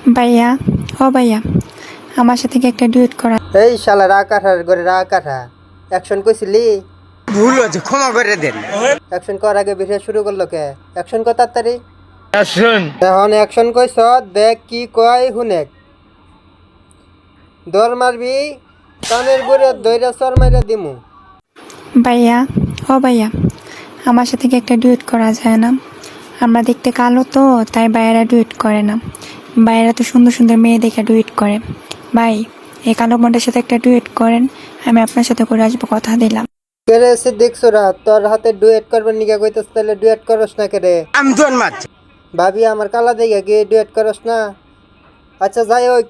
ভাইয়া, ও ভাইয়া, আমার সাথে কি একটা ডুয়েট করা? এই শালা রা কাঠার করে রা কাঠা অ্যাকশন কইছিলি? ভুল হয়েছে, ক্ষমা করে দেন। অ্যাকশন করার আগে ভিডিও শুরু করলো কে? অ্যাকশন কর তাড়াতাড়ি। আসুন। এখন অ্যাকশন কইছ, দেখ কি কয় হুনেক। দৌড় মারবি, কানের গুড়ে দইরা চর মাইরা দিমু। ভাইয়া, ও ভাইয়া, আমার সাথে কি একটা ডুয়েট করা যায় না? আমরা দেখতে কালো তো, তাই ভাইয়েরা ডুয়েট করে না। ভাইয়েরা তো সুন্দর সুন্দর মেয়ে দেখে ডুয়েট করে। ভাই, এই কালো বোনটার সাথে একটা ডুয়েট করেন, আমি আপনার সাথে করে আসবো, কথা দিলাম। কেরে এসে দেখছো রা, তোর হাতে ডুয়েট করবার নিকা কইতেছ, তাহলে ডুয়েট করস না কেরে? আমি তোর মারছি। ভাবি আমার কালা দেখে কি ডুয়েট করস না? আচ্ছা যাই হোক,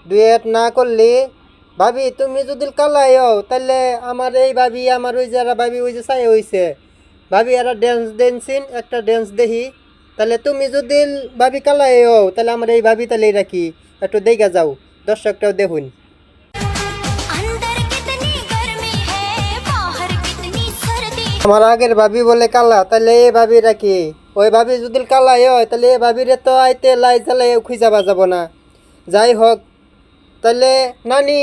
ডুয়েট না করলি, ভাবি তুমি যদি কালাই হও তাহলে আমার এই ভাবি, আমার ওই যারা ভাবি ওই যে চাই হইছে, ভাবি এরা ড্যান্স ডেন্সিন একটা ড্যান্স দেখি। তাহলে তুমি যদি ভাবি কালাই হও তাহলে আমার এই ভাবি তাহলে রাখি একটু দেখা যাও, দর্শকটাও দেখুন। আমার আগের ভাবি বলে কালা, তাহলে এই ভাবি রাখি। ওই ভাবি যদি কালাই হয় তাহলে এই ভাবিরে তো আইতে লাই জ্বালাই খুঁজা বাজাবো না। যাই হোক, তাহলে নানি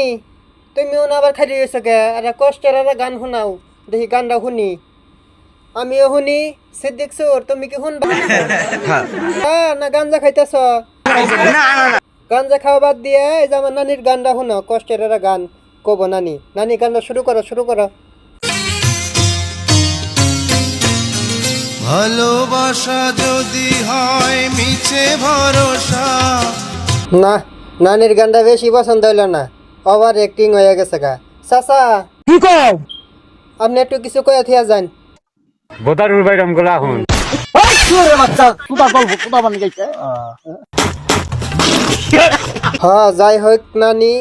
তুমিও না আবার খাইতে গেছো কে? একটা কষ্টের একটা গান শোনাও দেখি, গানটা শুনি। আমিও শুনি। সিদ্দিক সুর তুমি কি শুনবা? হ্যাঁ না গাঞ্জা খাইতেছ? না না না, গাঞ্জা খাওয়া বাদ দিয়ে এই যে আমার নানির গানটা শুনো, কষ্টের একটা গান কব। নানি নানি গানটা শুরু করো, শুরু করো। ভালোবাসা যদি হয় মিছে ভরসা। না, নানির গানটা বেশি পছন্দ হইল না, ওভার অ্যাক্টিং হয়ে গেছে গা। চাচা কি কও? আপনি একটু কিছু কয়ে থিয়া যান। বোতারুর বাইরাম গুলা এখন। হ্যাঁ যাই হোক নানি,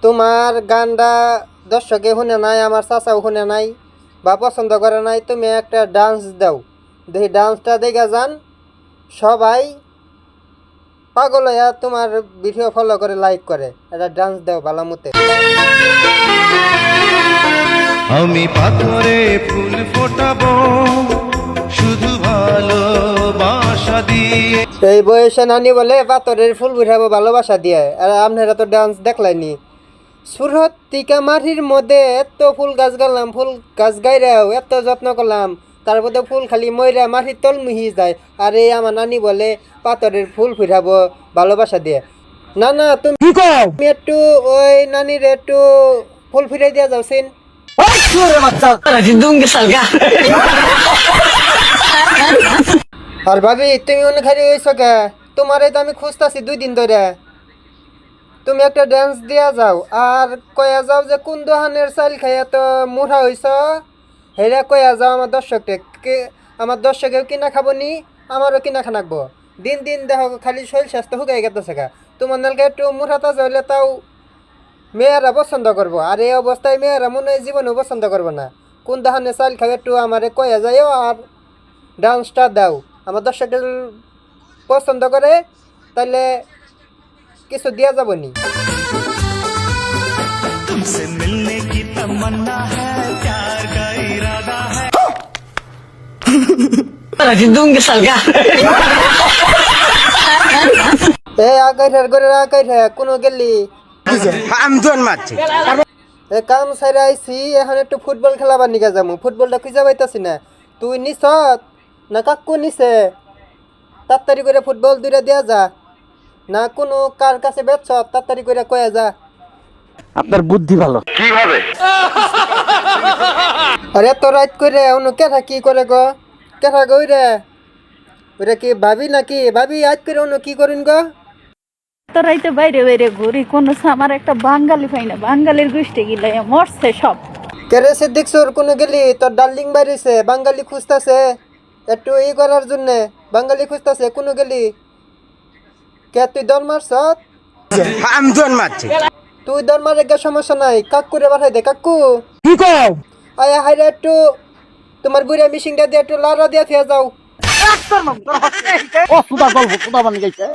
তোমার গানটা দর্শকে শুনে নাই, আমার চাচাও শুনে নাই বা পছন্দ করে নাই। তুমি একটা ডান্স দাও দেখি, ডান্সটা দেখা যান সবাই পাগল হইয়া তোমার ভিডিও ফলো করে লাইক করে। একটা ডান্স দাও ভালো মতে। আমি পাথরে ফুল ফোটাবো শুধু ভালোবাসা দিয়ে। এই বয়সে নানি বলে পাথরের ফুল ফুটাবো ভালোবাসা দিয়ে, আর আপনারা তো ডান্স দেখলাইনি। সুরত টিকা মাটির মধ্যে এত ফুল গাছ গালাম, ফুল গাছ গাইরাও এত যত্ন করলাম, তারপরে ফুল খালি ময়রা মাটির তল মিহি যায়। আর এই আমার নানি বলে পাথরের ফুল ফুটাবো ভালোবাসা দিয়ে। না না তুমি একটু ওই নানির একটু ফুল ফুটাই দিয়া যাওছেন। আর ভাবি তুমি অনেক খালি হয়েছো কে? তোমারে তো আমি খুঁজতাছি 2 দিন ধরে। তুমি একটা ডান্স দিয়া যাও, আর কয়া যাও যে কোন দোকানের চাল খাইয়া তো মুঠা হইছ, হেরা কয়া যাও আমার দর্শককে। আমার দর্শকেও কিনা খাবো নি, আমারও কিনা খানাকবো। দিন দিন দেখো খালি শরীর স্বাস্থ্য হুকাই গেতেছে গা। তোমার নালকে একটু মুঠা তাজা হইলে তাও মেয়েরা পছন্দ করবো, আর এই অবস্থায় মেয়েরা মনে হয় জীবনেও পছন্দ করবো না। কোন দোকানের চাল খাই একটু আমারে কয়া যাইও, আর ডান্সটা দাও। আমার দর্শকের পছন্দ করে তাহলে কিছু দিয়া যাব নি। तुमसे मिलने की तमन्ना है, प्यार का इरादा है। এই আকাইঠার করে আকাইঠা কোনো গেলি? আমি তোর মারছি। এ কাম সাইরা আইছি, এখন একটু ফুটবল খেলাবার নিকে যাবো। ফুটবলটা খুঁজে পাইতাছি না। তুই নিছ না কাকু নিছে? তাড়াতাড়ি করে ফুটবল 2টা দেয়া যা, না কোনো কার কাছে বেচছ? তাড়াতাড়ি করে কয়ে যা। আপনার বুদ্ধি ভালো। কিভাবে? আরে এত রাত করে অন্য কেঠা কি করে গো? কেঠা গই রে? ওরে কি ভাবি নাকি? ভাবি আজ করে অন্য কি করিন গো? তোরাই তো বাইরে বাইরে ঘুরি, কোনো আমার একটা বাঙালি পাই না, বাঙালির গোষ্ঠী গিলে মরছে সব। কেরে সে দেখছো কোনো গেলি? তোর ডার্লিং বাইরেছে, বাঙালি খুঁজতাছে একটু ই করার জন্যে, বাঙালি খুঁজতাছে কোনো গেলি? কে তুই দর মারছ? আমি তোর মারছি। তুই দর মারে গে সমস্যা নাই, কাকু রে পাঠাই দে। কাকু কি কও? আয়া হাইরে একটু তোমার বুড়া মিশিংটা দিয়ে একটু লাড়া দিয়া থিয়া যাও। ও সুদা গল্প, সুদা বানি গেছে।